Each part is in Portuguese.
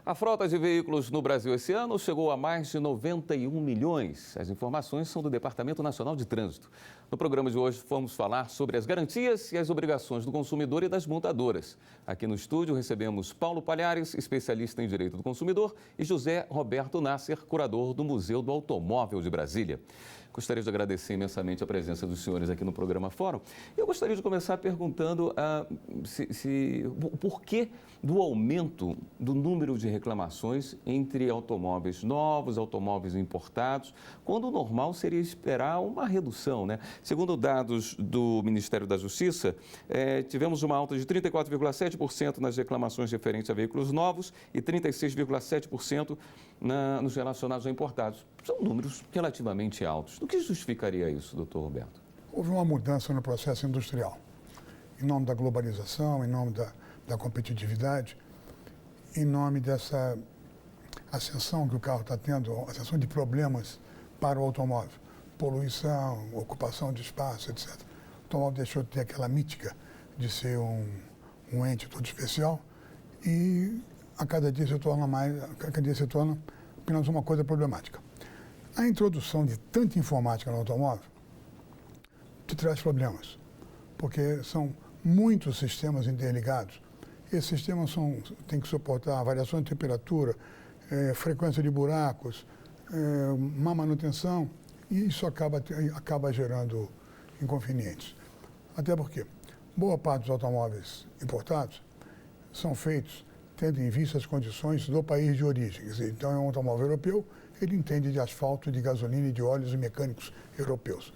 A frota de veículos no Brasil esse ano chegou a mais de 91 milhões. As informações são do Departamento Nacional de Trânsito. No programa de hoje vamos falar sobre as garantias e as obrigações do consumidor e das montadoras. Aqui no estúdio recebemos Paulo Palhares, especialista em Direito do Consumidor, e José Roberto Nasser, curador do Museu do Automóvel de Brasília. Gostaria de agradecer imensamente a presença dos senhores aqui no programa Fórum. Eu gostaria de começar perguntando o porquê do aumento do número de reclamações entre automóveis novos, automóveis importados, quando o normal seria esperar uma redução, né? Segundo dados do Ministério da Justiça, tivemos uma alta de 34,7% nas reclamações referentes a veículos novos e 36,7% nos relacionados a importados. São números relativamente altos. O que justificaria isso, doutor Roberto? Houve uma mudança no processo industrial. Em nome da globalização, em nome da competitividade, em nome dessa ascensão que o carro está tendo, ascensão de problemas para o automóvel, poluição, ocupação de espaço, etc. O automóvel deixou de ter aquela mítica de ser um ente todo especial e a cada dia se torna apenas uma coisa problemática. A introdução de tanta informática no automóvel te traz problemas, porque são muitos sistemas interligados. Esses sistemas têm que suportar variação de temperatura, frequência de buracos, má manutenção, e isso acaba gerando inconvenientes. Até porque boa parte dos automóveis importados são feitos tendo em vista as condições do país de origem. Então, é um automóvel europeu, ele entende de asfalto, de gasolina e de óleos mecânicos europeus.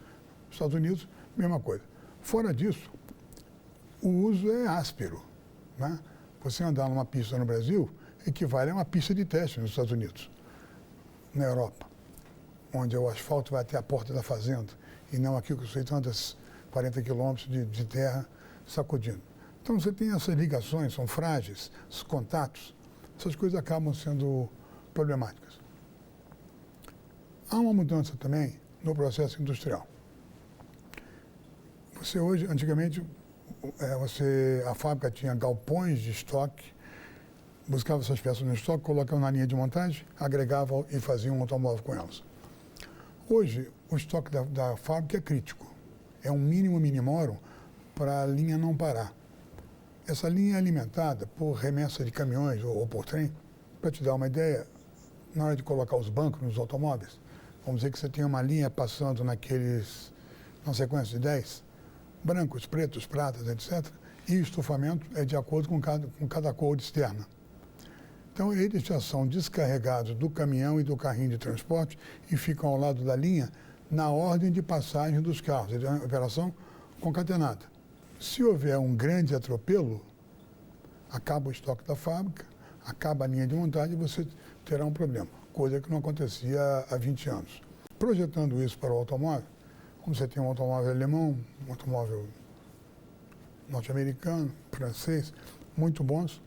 Nos Estados Unidos, mesma coisa. Fora disso, o uso é áspero, né? Você andar numa pista no Brasil equivale a uma pista de teste nos Estados Unidos. Na Europa, onde o asfalto vai até a porta da fazenda e não aqui que o sujeito anda 40 quilômetros de terra sacudindo. Então, você tem essas ligações, são frágeis, os contatos, essas coisas acabam sendo problemáticas. Há uma mudança também no processo industrial. Você hoje, antigamente, a fábrica tinha galpões de estoque, buscava essas peças no estoque, colocava na linha de montagem, agregava e fazia um automóvel com elas. Hoje, o estoque da fábrica é crítico. É um mínimo minimorum para a linha não parar. Essa linha é alimentada por remessa de caminhões ou por trem. Para te dar uma ideia, na hora de colocar os bancos nos automóveis, vamos dizer que você tem uma linha passando na sequência de 10, brancos, pretos, pratas, etc. E o estufamento é de acordo com cada cor externa. Então, eles já são descarregados do caminhão e do carrinho de transporte e ficam ao lado da linha na ordem de passagem dos carros. É uma operação concatenada. Se houver um grande atropelo, acaba o estoque da fábrica, acaba a linha de montagem e você terá um problema, coisa que não acontecia há 20 anos. Projetando isso para o automóvel, como você tem um automóvel alemão, um automóvel norte-americano, francês, muito bons,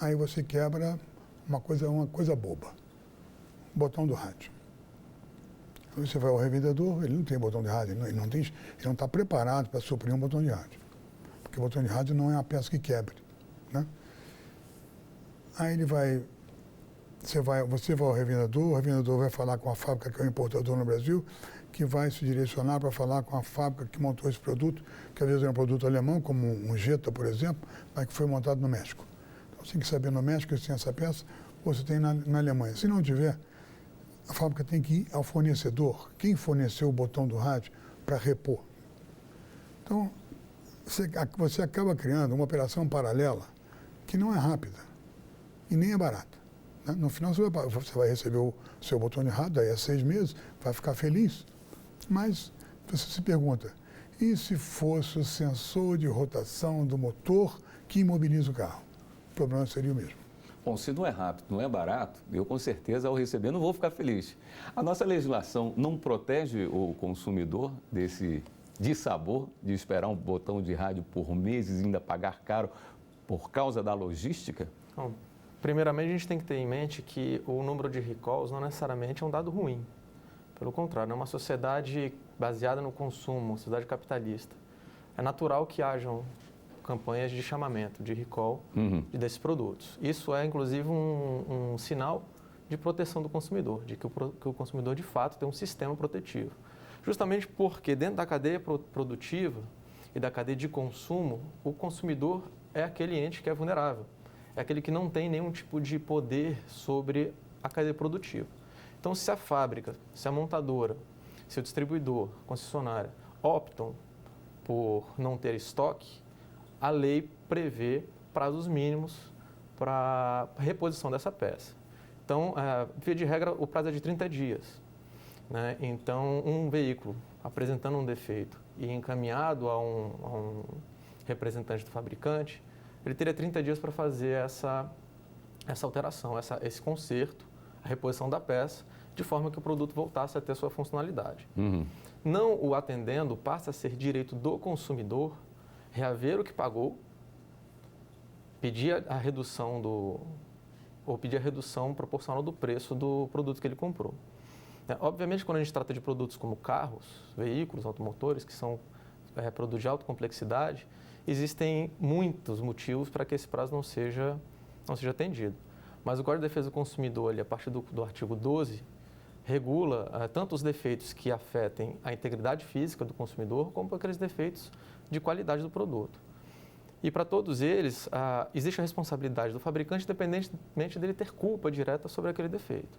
aí você quebra uma coisa boba, o botão do rádio. Você vai ao revendedor, ele não tem botão de rádio, ele não está preparado para suprir um botão de rádio. Porque o botão de rádio não é uma peça que quebre, né? Aí você vai ao revendedor, o revendedor vai falar com a fábrica que é o importador no Brasil, que vai se direcionar para falar com a fábrica que montou esse produto, que às vezes é um produto alemão, como um Jetta, por exemplo, mas que foi montado no México. Então você tem que saber no México se tem essa peça ou se tem na Alemanha. Se não tiver, a fábrica tem que ir ao fornecedor, quem forneceu o botão do rádio, para repor. Então, você acaba criando uma operação paralela que não é rápida e nem é barata, né? No final, você vai receber o seu botão de rádio, daí a 6 meses, vai ficar feliz. Mas você se pergunta, e se fosse o sensor de rotação do motor que imobiliza o carro? O problema seria o mesmo. Bom, se não é rápido, não é barato, eu com certeza ao receber não vou ficar feliz. A nossa legislação não protege o consumidor desse dissabor de esperar um botão de rádio por meses e ainda pagar caro por causa da logística? Bom, primeiramente a gente tem que ter em mente que o número de recalls não necessariamente é um dado ruim. Pelo contrário, é uma sociedade baseada no consumo, uma sociedade capitalista. É natural que hajam campanhas de chamamento, de recall desses produtos. Isso é, inclusive, um sinal de proteção do consumidor, de que o consumidor, de fato, tem um sistema protetivo. Justamente porque dentro da cadeia produtiva e da cadeia de consumo, o consumidor é aquele ente que é vulnerável, é aquele que não tem nenhum tipo de poder sobre a cadeia produtiva. Então, se a fábrica, se a montadora, se o distribuidor, a concessionária, optam por não ter estoque, a lei prevê prazos mínimos para a reposição dessa peça. Então, via de regra, o prazo é de 30 dias. Né? Então, um veículo apresentando um defeito e encaminhado a um representante do fabricante, ele teria 30 dias para fazer essa alteração, esse conserto, a reposição da peça, de forma que o produto voltasse a ter sua funcionalidade. Não o atendendo, passa a ser direito do consumidor reaver o que pagou, pedir a redução proporcional do preço do produto que ele comprou. Obviamente, quando a gente trata de produtos como carros, veículos, automotores, que são produtos de alta complexidade, existem muitos motivos para que esse prazo não seja atendido. Mas o Código de Defesa do Consumidor, a partir do artigo 12, regula tanto os defeitos que afetem a integridade física do consumidor, como aqueles defeitos de qualidade do produto. E para todos eles, existe a responsabilidade do fabricante, independentemente dele ter culpa direta sobre aquele defeito.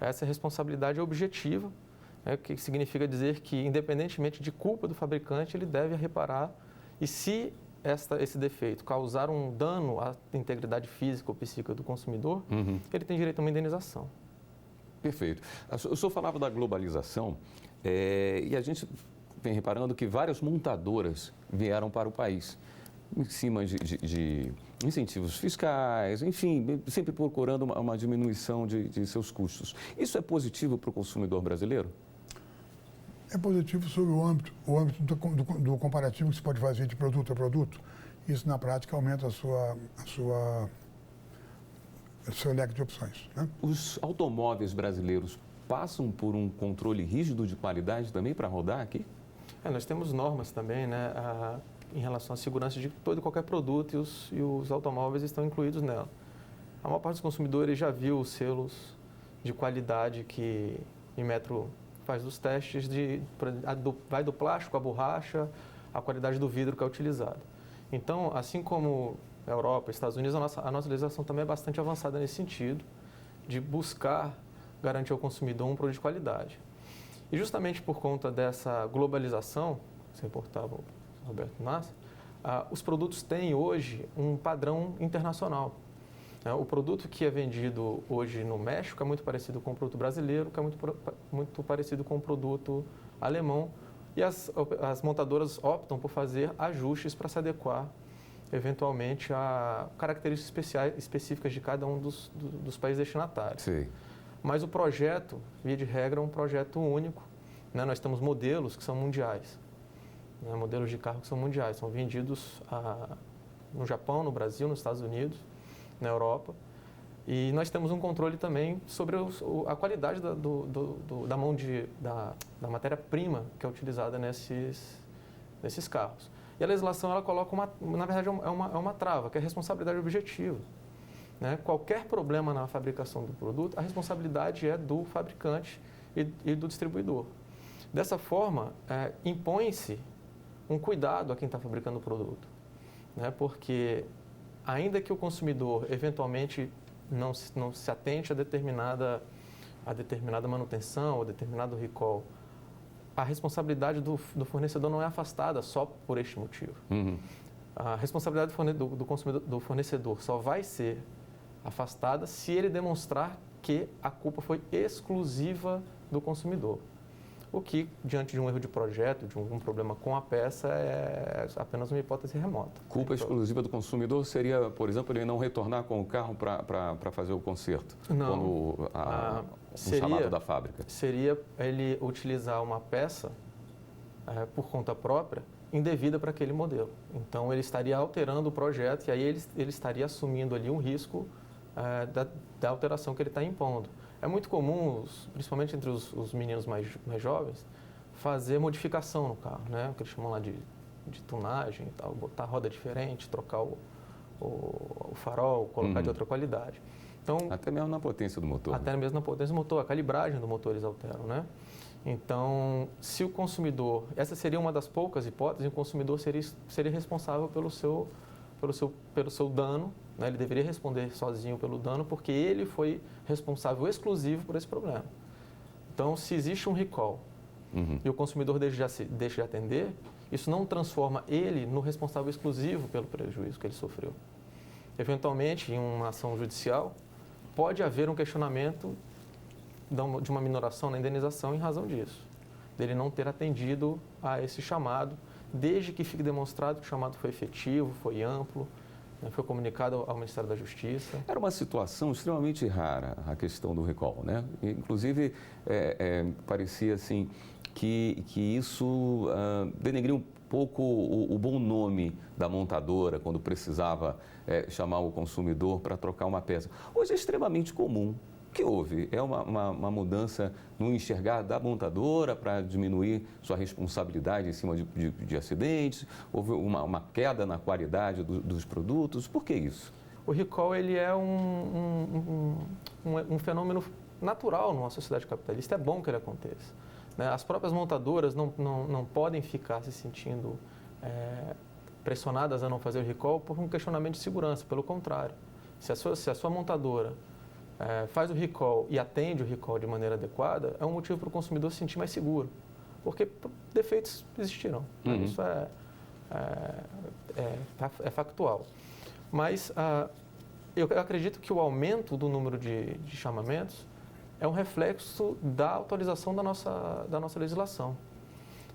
Essa responsabilidade é objetiva, o que significa dizer que, independentemente de culpa do fabricante, ele deve reparar. E se esse defeito causar um dano à integridade física ou psíquica do consumidor, ele tem direito a uma indenização. Perfeito. O senhor falava da globalização e a gente vem reparando que várias montadoras vieram para o país em cima de incentivos fiscais, enfim, sempre procurando uma diminuição de seus custos. Isso é positivo para o consumidor brasileiro? É positivo sobre o âmbito do comparativo que se pode fazer de produto a produto. Isso, na prática, aumenta o seu leque de opções. Né? Os automóveis brasileiros passam por um controle rígido de qualidade também para rodar aqui? Nós temos normas também, né, em relação à segurança de todo e qualquer produto e os automóveis estão incluídos nela. A maior parte dos consumidores já viu os selos de qualidade que Inmetro faz os testes, vai do plástico à borracha, a qualidade do vidro que é utilizado. Então, assim como a Europa, Estados Unidos, a nossa legislação também é bastante avançada nesse sentido, de buscar garantir ao consumidor um produto de qualidade. E justamente por conta dessa globalização, que você importava, Roberto Massa, os produtos têm hoje um padrão internacional. O produto que é vendido hoje no México é muito parecido com o produto brasileiro, que é muito parecido com o produto alemão, e as montadoras optam por fazer ajustes para se adequar, eventualmente, a características específicas de cada um dos países destinatários. Sim. Mas o projeto, via de regra, é um projeto único. Né? Nós temos modelos que são mundiais. Modelos de carro que são mundiais, são vendidos no Japão, no Brasil, nos Estados Unidos, na Europa. E nós temos um controle também sobre a qualidade da matéria-prima que é utilizada nesses carros. E a legislação ela coloca, na verdade, é uma trava, que é a responsabilidade objetiva. Né? Qualquer problema na fabricação do produto, a responsabilidade é do fabricante e do distribuidor. Dessa forma, impõe-se um cuidado a quem está fabricando o produto, né? Porque ainda que o consumidor eventualmente não se atente a determinada manutenção ou determinado recall, a responsabilidade do fornecedor não é afastada só por este motivo. A responsabilidade do fornecedor só vai ser afastada se ele demonstrar que a culpa foi exclusiva do consumidor. O que, diante de um erro de projeto, de um problema com a peça, é apenas uma hipótese remota. Culpa exclusiva do consumidor seria, por exemplo, ele não retornar com o carro para fazer o conserto? Não. Quando chamado da fábrica? Seria ele utilizar uma peça por conta própria indevida para aquele modelo. Então, ele estaria alterando o projeto e aí ele estaria assumindo ali um risco da alteração que ele está impondo. É muito comum, principalmente entre os meninos mais jovens, fazer modificação no carro, né? O que eles chamam lá de de tunagem e tal, botar roda diferente, trocar o farol, colocar de outra qualidade. Então, até mesmo na potência do motor. Até mesmo na potência do motor, a calibragem do motor eles alteram, né? Então, se o consumidor, essa seria uma das poucas hipóteses, o consumidor seria responsável pelo seu dano, né? Ele deveria responder sozinho pelo dano, porque ele foi responsável exclusivo por esse problema. Então, se existe um recall e o consumidor deixa de atender, isso não transforma ele no responsável exclusivo pelo prejuízo que ele sofreu. Eventualmente, em uma ação judicial, pode haver um questionamento de uma minoração na indenização em razão disso, dele não ter atendido a esse chamado, desde que fique demonstrado que o chamado foi efetivo, foi amplo, né, foi comunicado ao Ministério da Justiça. Era uma situação extremamente rara a questão do recall, né? Inclusive, parecia assim que isso denegria um pouco o bom nome da montadora quando precisava chamar o consumidor para trocar uma peça. Hoje é extremamente comum. O que houve? É uma mudança no enxergar da montadora para diminuir sua responsabilidade em cima de acidentes? Houve uma queda na qualidade dos produtos? Por que isso? O recall ele é um fenômeno natural numa sociedade capitalista. É bom que ele aconteça, né? As próprias montadoras não podem ficar se sentindo pressionadas a não fazer o recall por um questionamento de segurança. Pelo contrário, se a sua montadora faz o recall e atende o recall de maneira adequada, é um motivo para o consumidor se sentir mais seguro, porque defeitos existirão. Isso é factual. Mas eu acredito que o aumento do número de chamamentos é um reflexo da atualização da nossa legislação,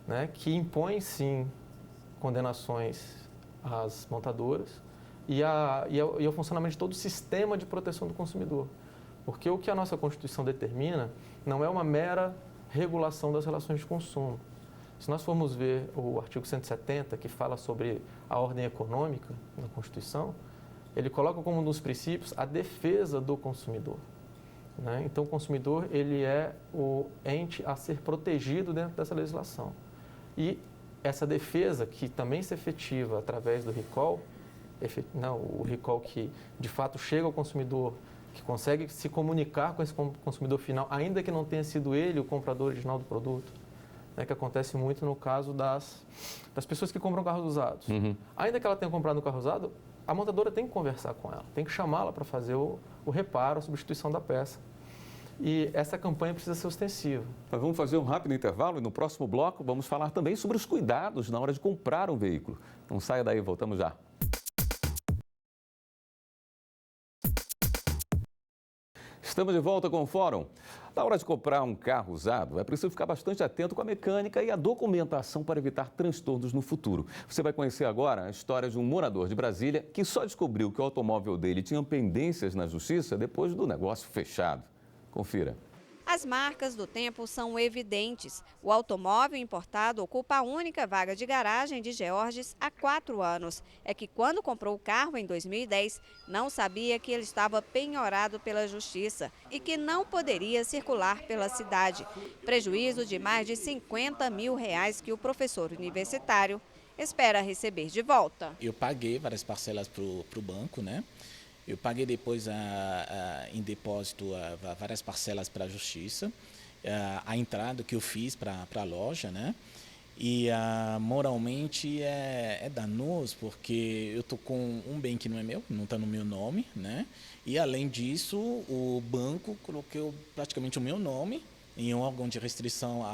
né, que impõe, sim, condenações às montadoras e ao funcionamento de todo o sistema de proteção do consumidor. Porque o que a nossa Constituição determina não é uma mera regulação das relações de consumo. Se nós formos ver o artigo 170, que fala sobre a ordem econômica na Constituição, ele coloca como um dos princípios a defesa do consumidor, né? Então, o consumidor ele é o ente a ser protegido dentro dessa legislação. E essa defesa, que também se efetiva através do recall, o recall que de fato chega ao consumidor, que consegue se comunicar com esse consumidor final, ainda que não tenha sido ele o comprador original do produto, né, que acontece muito no caso das pessoas que compram carros usados. Ainda que ela tenha comprado um carro usado, a montadora tem que conversar com ela, tem que chamá-la para fazer o reparo, a substituição da peça. E essa campanha precisa ser ostensiva. Nós vamos fazer um rápido intervalo e no próximo bloco vamos falar também sobre os cuidados na hora de comprar um veículo. Não saia daí, voltamos já. Estamos de volta com o Fórum. Na hora de comprar um carro usado, é preciso ficar bastante atento com a mecânica e a documentação para evitar transtornos no futuro. Você vai conhecer agora a história de um morador de Brasília que só descobriu que o automóvel dele tinha pendências na justiça depois do negócio fechado. Confira. As marcas do tempo são evidentes. O automóvel importado ocupa a única vaga de garagem de Georges há 4 anos. É que quando comprou o carro em 2010, não sabia que ele estava penhorado pela justiça e que não poderia circular pela cidade. Prejuízo de mais de R$50 mil que o professor universitário espera receber de volta. Eu paguei várias parcelas para o banco, né? Eu paguei depois em depósito várias parcelas para a justiça, a entrada que eu fiz para a loja, né? E moralmente é danoso, porque eu estou com um bem que não é meu, não está no meu nome, né? E além disso, o banco colocou praticamente o meu nome em um órgão de restrição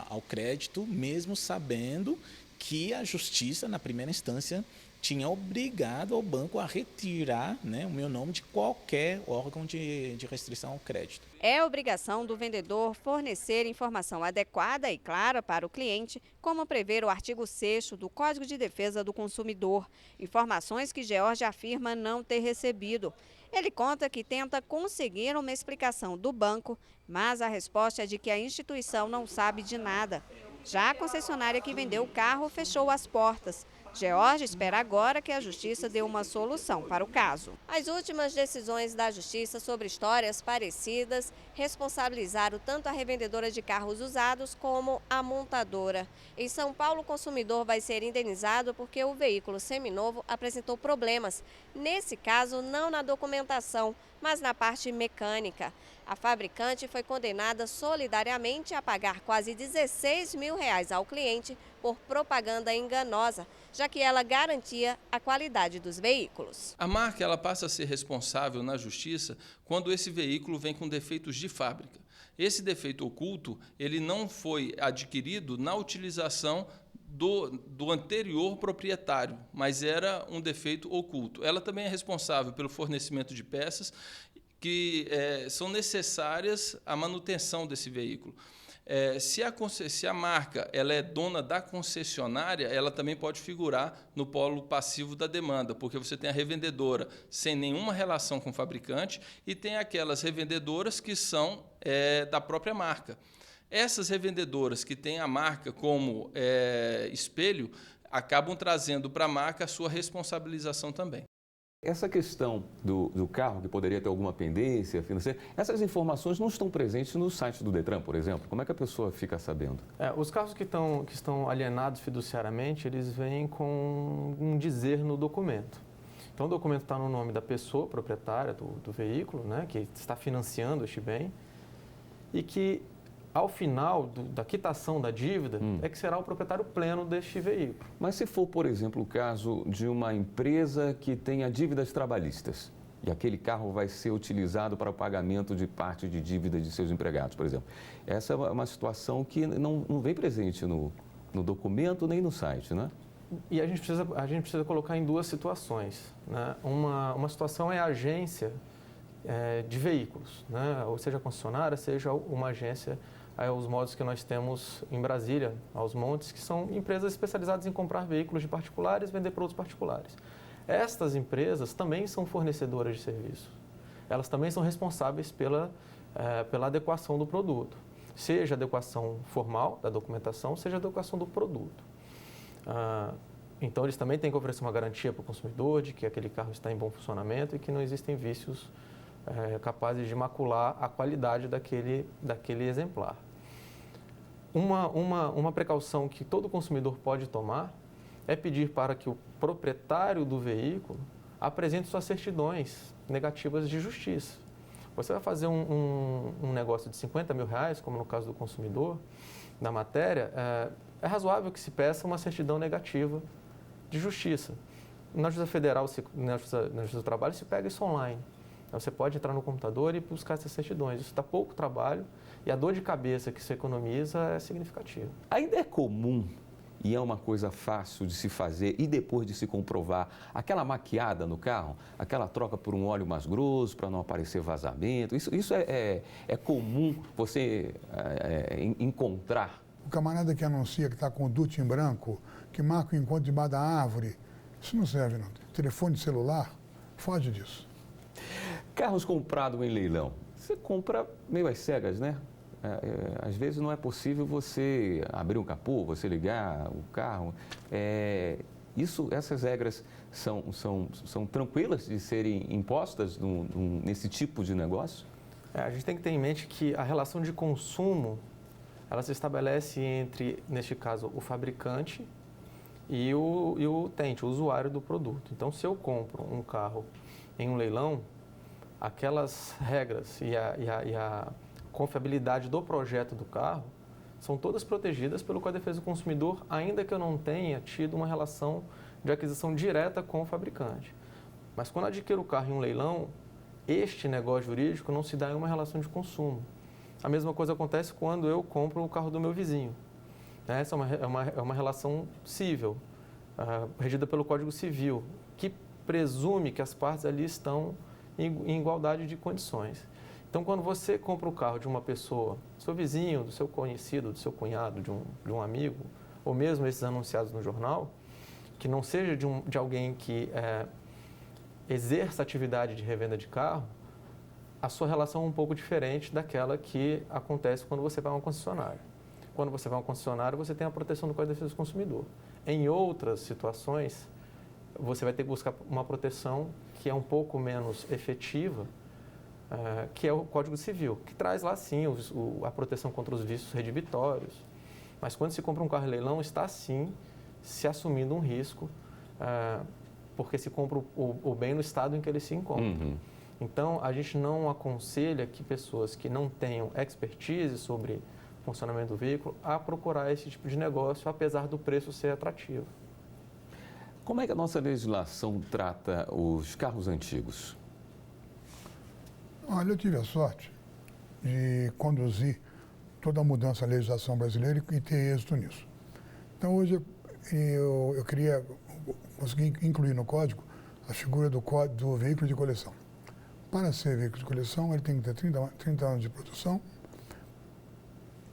ao crédito, mesmo sabendo que a justiça, na primeira instância, tinha obrigado ao banco a retirar, né, o meu nome de qualquer órgão de restrição ao crédito. É obrigação do vendedor fornecer informação adequada e clara para o cliente, como prevê o artigo 6º do Código de Defesa do Consumidor. Informações que George afirma não ter recebido. Ele conta que tenta conseguir uma explicação do banco, mas a resposta é de que a instituição não sabe de nada. Já a concessionária que vendeu o carro fechou as portas. George espera agora que a Justiça dê uma solução para o caso. As últimas decisões da Justiça sobre histórias parecidas responsabilizaram tanto a revendedora de carros usados como a montadora. Em São Paulo, o consumidor vai ser indenizado porque o veículo seminovo apresentou problemas. Nesse caso, não na documentação, mas na parte mecânica. A fabricante foi condenada solidariamente a pagar quase R$16 mil ao cliente por propaganda enganosa, já que ela garantia a qualidade dos veículos. A marca ela passa a ser responsável na justiça quando esse veículo vem com defeitos de fábrica. Esse defeito oculto ele não foi adquirido na utilização do anterior proprietário, mas era um defeito oculto. Ela também é responsável pelo fornecimento de peças que são necessárias à manutenção desse veículo. Se a marca ela é dona da concessionária, ela também pode figurar no polo passivo da demanda, porque você tem a revendedora sem nenhuma relação com o fabricante e tem aquelas revendedoras que são da própria marca. Essas revendedoras que têm a marca como espelho acabam trazendo para a marca a sua responsabilização também. Essa questão do carro, que poderia ter alguma pendência financeira, essas informações não estão presentes no site do Detran, por exemplo? Como é que a pessoa fica sabendo? Os carros que estão alienados fiduciariamente, eles vêm com um dizer no documento. Então, o documento está no nome da pessoa proprietária do veículo, né, que está financiando este bem, e que, ao final da quitação da dívida, é que será o proprietário pleno deste veículo. Mas se for, por exemplo, o caso de uma empresa que tenha dívidas trabalhistas e aquele carro vai ser utilizado para o pagamento de parte de dívidas de seus empregados, por exemplo. Essa é uma situação que não vem presente no documento nem no site, né? E a gente precisa colocar em duas situações, né? Uma situação é a agência de veículos, né? Ou seja, a concessionária, seja uma agência aos modos que nós temos em Brasília, aos montes, que são empresas especializadas em comprar veículos de particulares e vender para outros particulares. Estas empresas também são fornecedoras de serviço. Elas também são responsáveis pela adequação do produto, seja a adequação formal da documentação, seja a adequação do produto. Então, eles também têm que oferecer uma garantia para o consumidor de que aquele carro está em bom funcionamento e que não existem vícios capazes de macular a qualidade daquele exemplar. Uma precaução que todo consumidor pode tomar é pedir para que o proprietário do veículo apresente suas certidões negativas de justiça. Você vai fazer um negócio de R$50 mil, como no caso do consumidor, na matéria, é razoável que se peça uma certidão negativa de justiça. Na Justiça Federal, na Justiça do Trabalho, se pega isso online. Você pode entrar no computador e buscar essas certidões. Isso dá pouco trabalho e a dor de cabeça que se economiza é significativa. Ainda é comum e é uma coisa fácil de se fazer e depois de se comprovar aquela maquiada no carro, aquela troca por um óleo mais grosso para não aparecer vazamento. Isso é comum você encontrar. O camarada que anuncia que está com o duty em branco, que marca o encontro debaixo da árvore, isso não serve não. Telefone celular, foge disso. Carros comprados em leilão. Você compra meio às cegas, né? Às vezes não é possível você abrir um capô, você ligar o carro. Essas regras são tranquilas de serem impostas nesse tipo de negócio? A gente tem que ter em mente que a relação de consumo, ela se estabelece entre, neste caso, o fabricante e o utente, o usuário do produto. Então, se eu compro um carro em um leilão, aquelas regras e a confiabilidade do projeto do carro são todas protegidas pelo Código de Defesa do Consumidor, ainda que eu não tenha tido uma relação de aquisição direta com o fabricante. Mas quando eu adquiro o carro em um leilão, este negócio jurídico não se dá em uma relação de consumo. A mesma coisa acontece quando eu compro o carro do meu vizinho. Essa é uma relação cível, regida pelo Código Civil, que presume que as partes ali estão em igualdade de condições. Então, quando você compra o carro de uma pessoa, do seu vizinho, do seu conhecido, do seu cunhado, de um amigo, ou mesmo esses anunciados no jornal, que não seja de alguém que exerça atividade de revenda de carro, a sua relação é um pouco diferente daquela que acontece quando você vai a uma concessionária. quando você vai a um concessionário, você tem a proteção do Código de Defesa do Consumidor. Em outras situações, você vai ter que buscar uma proteção que é um pouco menos efetiva, que é o Código Civil, que traz lá sim a proteção contra os vícios redibitórios. Mas quando se compra um carro em leilão, está sim se assumindo um risco, porque se compra o bem no estado em que ele se encontra. Uhum. Então, a gente não aconselha que pessoas que não tenham expertise sobre o funcionamento do veículo a procurar esse tipo de negócio, apesar do preço ser atrativo. Como é que a nossa legislação trata os carros antigos? Olha, eu tive a sorte de conduzir toda a mudança da legislação brasileira e ter êxito nisso. Então, hoje, eu queria conseguir incluir no código a figura do veículo de coleção. Para ser veículo de coleção, ele tem que ter 30 anos de produção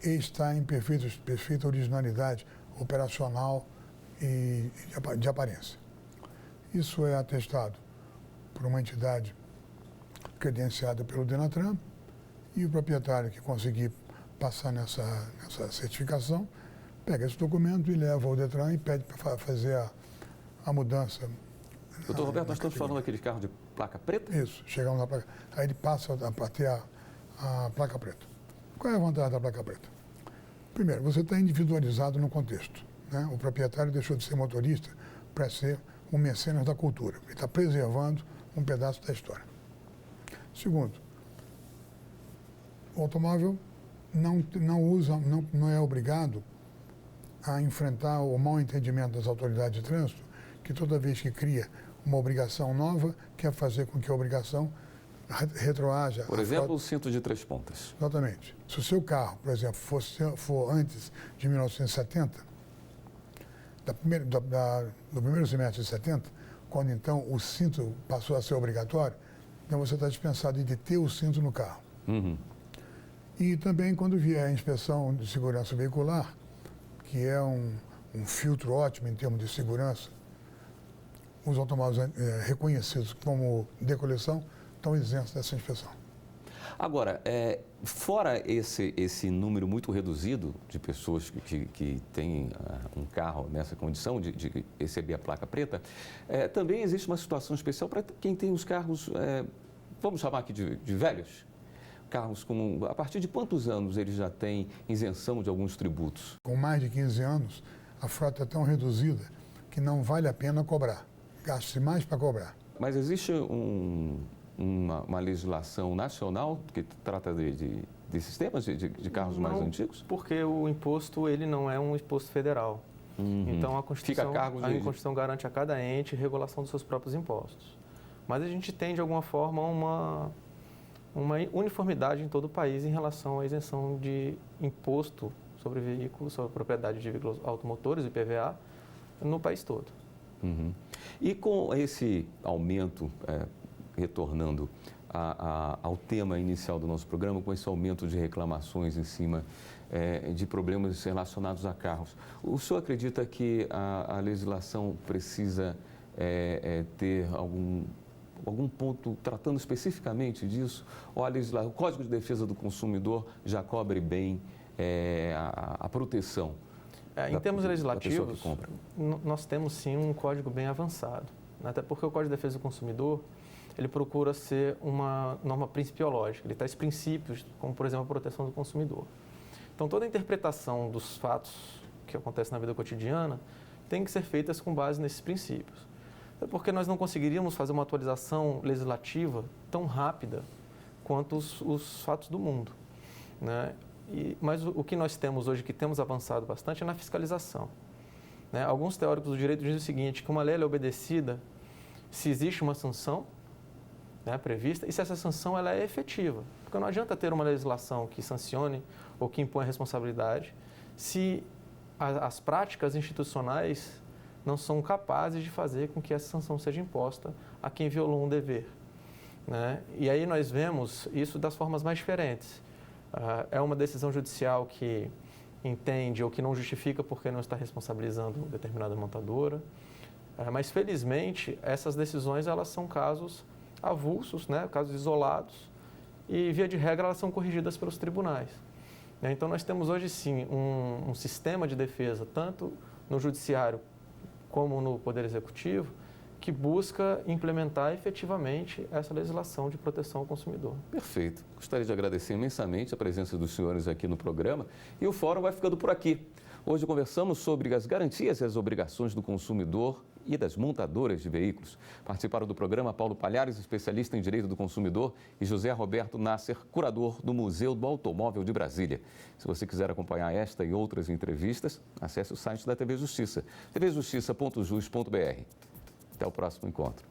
e estar em perfeita originalidade operacional e de aparência. Isso é atestado por uma entidade credenciada pelo Denatran, e o proprietário que conseguir passar nessa certificação pega esse documento e leva ao Detran e pede para fazer a mudança. Doutor Roberto, nós estamos falando daquele carro de placa preta? Isso, chegamos na placa. Aí ele passa a ter a placa preta. Qual é a vantagem da placa preta? Primeiro, você está individualizado no contexto, né? O proprietário deixou de ser motorista para ser um mecenas da cultura. Ele está preservando um pedaço da história. Segundo, o automóvel não é obrigado a enfrentar o mau entendimento das autoridades de trânsito, que toda vez que cria uma obrigação nova, quer fazer com que a obrigação retroaja. Por exemplo, o cinto de 3 pontas. Exatamente. Se o seu carro, por exemplo, for antes de 1970, do primeiro semestre de 70, quando então o cinto passou a ser obrigatório, então você está dispensado de ter o cinto no carro. Uhum. E também quando vier a inspeção de segurança veicular, que é um filtro ótimo em termos de segurança, os automóveis reconhecidos como de coleção estão isentos dessa inspeção. Agora, fora esse número muito reduzido de pessoas que têm um carro nessa condição de receber a placa preta, também existe uma situação especial para quem tem os carros, vamos chamar aqui de velhos, carros a partir de quantos anos eles já têm isenção de alguns tributos? Com mais de 15 anos, a frota é tão reduzida que não vale a pena cobrar. Gasta-se mais para cobrar. Mas existe uma legislação nacional que trata de sistemas de carros mais antigos? Porque o imposto ele não é um imposto federal. Uhum. Então, a Constituição garante a cada ente regulação dos seus próprios impostos. Mas a gente tem, de alguma forma, uma uniformidade em todo o país em relação à isenção de imposto sobre veículos, sobre propriedade de veículos automotores, IPVA, no país todo. Uhum. E com esse aumento, retornando ao tema inicial do nosso programa, com esse aumento de reclamações em cima de problemas relacionados a carros, o senhor acredita que a legislação precisa ter algum ponto tratando especificamente disso? Ou o Código de Defesa do Consumidor já cobre bem a proteção? Em termos legislativos, nós temos sim um código bem avançado. Até porque o Código de Defesa do Consumidor, ele procura ser uma norma principiológica. Ele traz princípios, como por exemplo a proteção do consumidor. Então toda a interpretação dos fatos que acontecem na vida cotidiana tem que ser feita com base nesses princípios. Até porque nós não conseguiríamos fazer uma atualização legislativa tão rápida quanto os fatos do mundo, né? Mas o que nós temos hoje, que temos avançado bastante, é na fiscalização, né? Alguns teóricos do direito dizem o seguinte, que uma lei é obedecida se existe uma sanção, né, prevista e se essa sanção ela é efetiva. Porque não adianta ter uma legislação que sancione ou que impõe a responsabilidade se as práticas institucionais não são capazes de fazer com que essa sanção seja imposta a quem violou um dever, né? E aí nós vemos isso das formas mais diferentes. É uma decisão judicial que entende ou que não justifica porque não está responsabilizando determinada montadora. Mas, felizmente, essas decisões elas são casos avulsos, né? Casos isolados, e, via de regra, elas são corrigidas pelos tribunais. Então, nós temos hoje, sim, um sistema de defesa, tanto no Judiciário como no Poder Executivo, que busca implementar efetivamente essa legislação de proteção ao consumidor. Perfeito. Gostaria de agradecer imensamente a presença dos senhores aqui no programa e o fórum vai ficando por aqui. Hoje conversamos sobre as garantias e as obrigações do consumidor e das montadoras de veículos. Participaram do programa Paulo Palhares, especialista em Direito do Consumidor, e José Roberto Nasser, curador do Museu do Automóvel de Brasília. Se você quiser acompanhar esta e outras entrevistas, acesse o site da TV Justiça, tvjustiça.jus.br. Até o próximo encontro.